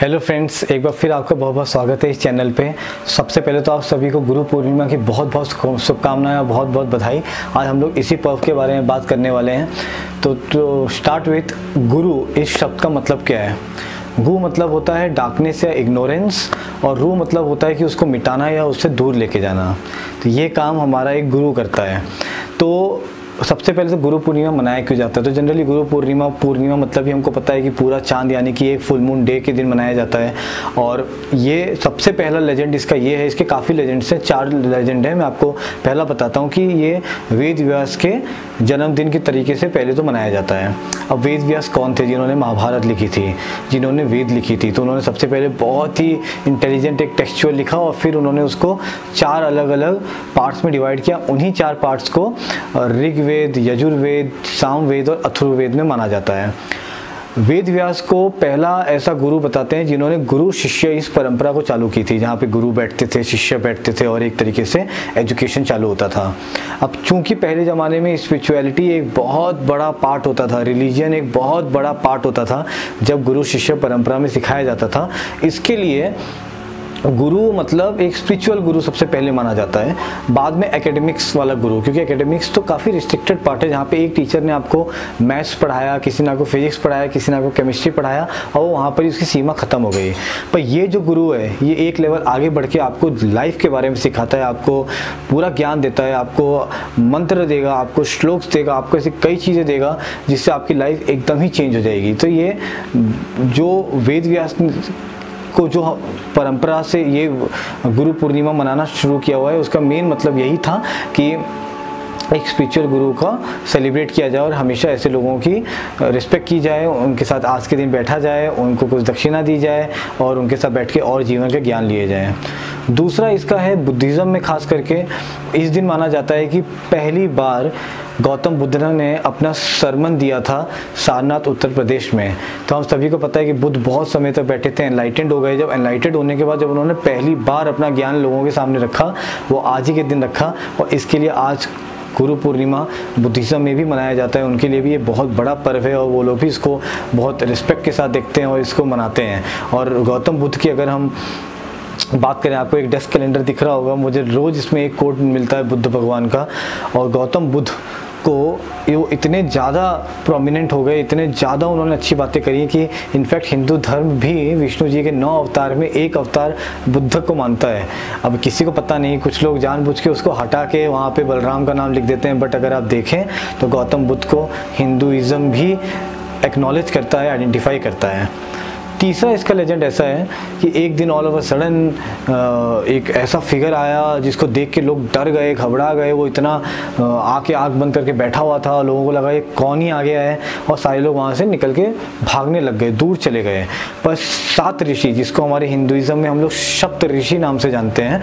Hello friends, एक बार फिर आपका बहुत बहुत स्वागत है इस चैनल पे। सबसे पहले तो आप सभी को गुरु पूर्णिमा की बहुत बहुत शुभकामनाएं और बहुत बहुत बधाई। आज हम लोग इसी पर्व के बारे में बात करने वाले हैं। तो स्टार्ट विथ गुरु। इस शब्द का मतलब क्या है? गु मतलब होता है डार्कनेस या इग्नोरेंस, और रू मतलब होता है कि उसको मिटाना या उससे दूर लेके जाना। तो ये काम हमारा एक गुरु करता है। तो सबसे पहले तो गुरु पूर्णिमा मनाया क्यों जाता है? तो जनरली गुरु पूर्णिमा मतलब ही हमको पता है कि पूरा चांद यानी कि एक फुल मून डे के दिन मनाया जाता है। और ये सबसे पहला लेजेंड इसका ये है, इसके काफ़ी लेजेंड्स हैं, 4 लेजेंड है। मैं आपको पहला बताता हूँ कि ये वेद व्यास के जन्मदिन के तरीके से पहले तो मनाया जाता है। अब वेद व्यास कौन थे? जिन्होंने महाभारत लिखी थी, जिन्होंने वेद लिखी थी। तो उन्होंने सबसे पहले बहुत ही इंटेलिजेंट एक टेक्सचुअल लिखा और फिर उन्होंने उसको 4 अलग अलग पार्ट्स में डिवाइड किया। उन्हीं 4 पार्ट्स को ऋग्वेद, यजुर्वेद, सामवेद और अथर्ववेद में माना जाता है। वेद व्यास को पहला ऐसा गुरु बताते हैं जिन्होंने गुरु शिष्य इस परंपरा को चालू की थी, जहाँ पे गुरु बैठते थे, शिष्य बैठते थे और एक तरीके से एजुकेशन चालू होता था। अब चूंकि पहले ज़माने में स्पिरिचुअलिटी एक बहुत बड़ा पार्ट होता था, रिलीजन एक बहुत बड़ा पार्ट होता था जब गुरु शिष्य परंपरा में सिखाया जाता था, इसके लिए गुरु मतलब एक स्पिरिचुअल गुरु सबसे पहले माना जाता है। बाद में एकेडमिक्स वाला गुरु, क्योंकि एकेडमिक्स तो काफ़ी रिस्ट्रिक्टेड पार्ट है, जहाँ पे एक टीचर ने आपको मैथ्स पढ़ाया, किसी ने आपको फिजिक्स पढ़ाया, किसी ने आपको केमिस्ट्री पढ़ाया और वहाँ पर उसकी सीमा ख़त्म हो गई। पर ये जो गुरु है ये एक लेवल आगे बढ़ के आपको लाइफ के बारे में सिखाता है, आपको पूरा ज्ञान देता है, आपको मंत्र देगा, आपको श्लोक देगा, आपको ऐसी कई चीज़ें देगा जिससे आपकी लाइफ एकदम ही चेंज हो जाएगी। तो ये जो वेद व्यास को जो परंपरा से ये गुरु पूर्णिमा मनाना शुरू किया हुआ है, उसका मेन मतलब यही था कि एक स्पिरिचुअल गुरु का सेलिब्रेट किया जाए और हमेशा ऐसे लोगों की रिस्पेक्ट की जाए, उनके साथ आज के दिन बैठा जाए, उनको कुछ दक्षिणा दी जाए और उनके साथ बैठ के और जीवन का ज्ञान लिए जाए। दूसरा इसका है बुद्धिज़्म में खास करके इस दिन माना जाता है कि पहली बार गौतम बुद्ध ने अपना सरमन दिया था सारनाथ उत्तर प्रदेश में। तो हम सभी को पता है कि बुद्ध बहुत समय तक बैठे थे, एनलाइटेंड हो गए। जब एनलाइटेंड होने के बाद जब उन्होंने पहली बार अपना ज्ञान लोगों के सामने रखा, वो आज ही के दिन रखा और इसके लिए आज गुरु पूर्णिमा बुद्धिज़्म में भी मनाया जाता है। उनके लिए भी ये बहुत बड़ा पर्व है और वो लोग भी इसको बहुत रिस्पेक्ट के साथ देखते हैं और इसको मनाते हैं। और गौतम बुद्ध की अगर हम बात करें, आपको एक डेस्क कैलेंडर दिख रहा होगा, मुझे रोज़ इसमें एक कोट मिलता है बुद्ध भगवान का। और गौतम बुद्ध को वो इतने ज़्यादा प्रोमिनेंट हो गए, इतने ज़्यादा उन्होंने अच्छी बातें करी कि इनफैक्ट हिंदू धर्म भी विष्णु जी के 9 अवतार में एक अवतार बुद्ध को मानता है। अब किसी को पता नहीं, कुछ लोग जानबूझ के उसको हटा के वहाँ पे बलराम का नाम लिख देते हैं, बट अगर आप देखें तो गौतम बुद्ध को हिंदुइज़्म भी एक्नॉलेज करता है, आइडेंटिफाई करता है। तीसरा इसका लेजेंड ऐसा है कि एक दिन ऑल ऑफ अ सडन एक ऐसा फिगर आया जिसको देख के लोग डर गए, घबरा गए। वो इतना आके आँख बंद करके बैठा हुआ था, लोगों को लगा ये कौन ही आ गया है और सारे लोग वहाँ से निकल के भागने लग गए, दूर चले गए। पर 7 ऋषि, जिसको हमारे हिंदुइज़्म में हम लोग सप्त ऋषि नाम से जानते हैं,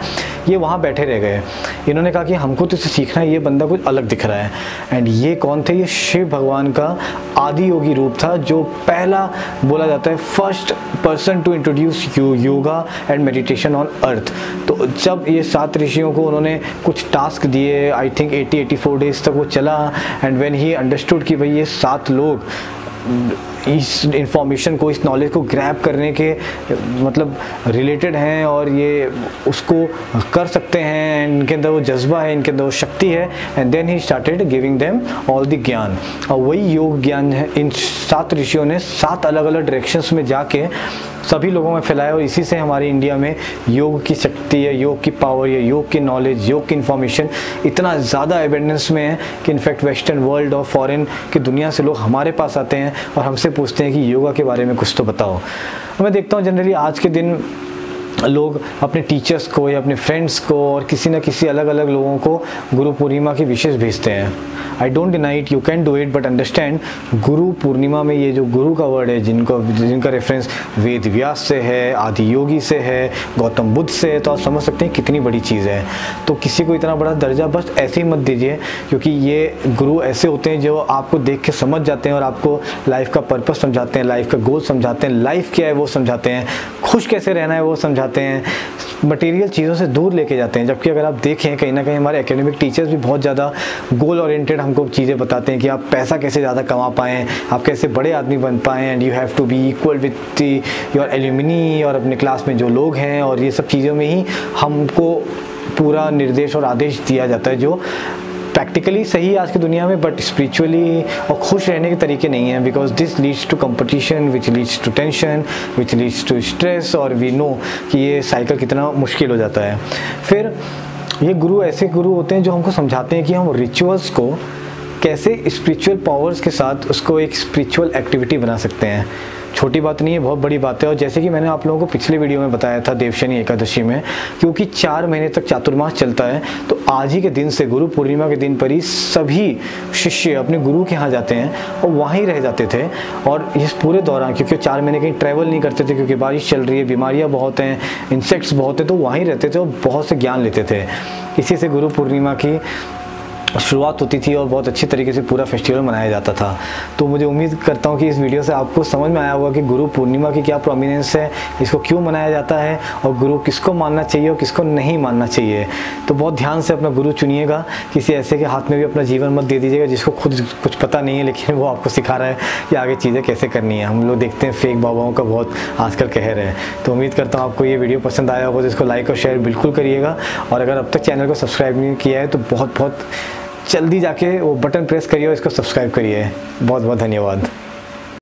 ये वहाँ बैठे रह गए। इन्होंने कहा कि हमको तो इससे सीखना है, ये बंदा कुछ अलग दिख रहा है। एंड ये कौन थे? ये शिव भगवान का आदि योगी रूप था, जो पहला बोला जाता है first person to introduce yoga and meditation on earth. तो जब ये 7 ऋषियों को उन्होंने कुछ टास्क दिए, आई थिंक 80-84 डेज तक वो चला। एंड व्हेन ही अंडरस्टूड कि भाई ये 7 लोग इस इंफॉर्मेशन को, इस नॉलेज को ग्रैब करने के मतलब रिलेटेड हैं और ये उसको कर सकते हैं, इनके अंदर वो जज्बा है, इनके अंदर वो शक्ति है। And then he started giving them all the gyan. और वही योग ज्ञान है इन 7 ऋषियों ने 7 अलग अलग डायरेक्शंस में जाके सभी लोगों में फैलाया। और इसी से हमारे इंडिया में योग की शक्ति है, योग की पावर है, योग की नॉलेज, योग की इन्फॉर्मेशन इतना ज़्यादा एविडेंस में है कि इनफैक्ट वेस्टर्न वर्ल्ड और फॉरेन की दुनिया से लोग हमारे पास आते हैं और हमसे पूछते हैं कि योगा के बारे में कुछ तो बताओ। मैं देखता हूँ जनरली आज के दिन लोग अपने टीचर्स को या अपने फ्रेंड्स को और किसी न किसी अलग अलग लोगों को गुरु पूर्णिमा की विशेष भेजते हैं। I don't deny it, you can do it, but understand Guru Purnima में ये जो गुरु का वर्ड है, जिनका रेफरेंस वेद व्यास से है, आदि योगी से है, गौतम बुद्ध से है, तो आप समझ सकते हैं कितनी बड़ी चीज़ है। तो किसी को इतना बड़ा दर्जा बस ऐसे ही मत दीजिए, क्योंकि ये गुरु ऐसे होते हैं जो आपको देख के समझ जाते हैं और आपको लाइफ का पर्पस समझाते हैं, लाइफ का गोल समझाते हैं, लाइफ क्या है वो समझाते हैं, खुश कैसे रहना है वो समझाते समझाते हैं, मटेरियल चीज़ों से दूर लेके जाते हैं। जबकि अगर आप देखें कहीं ना कहीं हमारे एकेडमिक टीचर्स भी बहुत ज़्यादा गोल ओरिएंटेड हमको चीज़ें बताते हैं कि आप पैसा कैसे ज़्यादा कमा पाएँ, आप कैसे बड़े आदमी बन पाएँ, and you have to be equal with your alumni और अपने क्लास में जो लोग हैं, और ये सब चीज़ों में ही हमको पूरा निर्देश और आदेश दिया जाता है, जो प्रैक्टिकली सही है आज की दुनिया में, बट स्पिरिचुअली और खुश रहने के तरीके नहीं हैं। Because this leads to competition, which leads to tension, which leads to stress, और वी नो कि ये साइकिल कितना मुश्किल हो जाता है। फिर ये गुरु ऐसे गुरु होते हैं जो हमको समझाते हैं कि हम रिचुअल्स को कैसे स्पिरिचुअल पावर्स के साथ उसको एक स्पिरिचुअल एक्टिविटी बना सकते हैं। छोटी बात नहीं है, बहुत बड़ी बात है। और जैसे कि मैंने आप लोगों को पिछले वीडियो में बताया था देवशनी एकादशी में, क्योंकि 4 महीने तक चातुर्मास चलता है, तो आज ही के दिन से गुरु पूर्णिमा के दिन पर ही सभी शिष्य अपने गुरु के यहाँ जाते हैं और वहीं रह जाते थे। और इस पूरे दौरान, क्योंकि 4 महीने कहीं ट्रैवल नहीं करते थे, क्योंकि बारिश चल रही है, बीमारियाँ बहुत हैं, इंसेक्ट्स बहुत हैं, तो वहीं रहते थे और बहुत से ज्ञान लेते थे। इसी से गुरु पूर्णिमा की शुरुआत होती थी और बहुत अच्छी तरीके से पूरा फेस्टिवल मनाया जाता था। तो मुझे उम्मीद करता हूँ कि इस वीडियो से आपको समझ में आया होगा कि गुरु पूर्णिमा की क्या प्रोमिनेंस है, इसको क्यों मनाया जाता है, और गुरु किसको मानना चाहिए और किसको नहीं मानना चाहिए। तो बहुत ध्यान से अपना गुरु चुनिएगा, किसी ऐसे के हाथ में भी अपना जीवन मत दे दीजिएगा जिसको खुद कुछ पता नहीं है, लेकिन वो आपको सिखा रहा है कि आगे चीज़ें कैसे करनी है। हम लोग देखते हैं फेक बाबाओं का बहुत आजकल कहर है। तो उम्मीद करता हूँ आपको ये वीडियो पसंद आया होगा, तो इसको लाइक और शेयर बिल्कुल करिएगा। और अगर अब तक चैनल को सब्सक्राइब नहीं किया है तो बहुत जल्दी जाके वो बटन प्रेस करिए और इसको सब्सक्राइब करिए। बहुत बहुत धन्यवाद।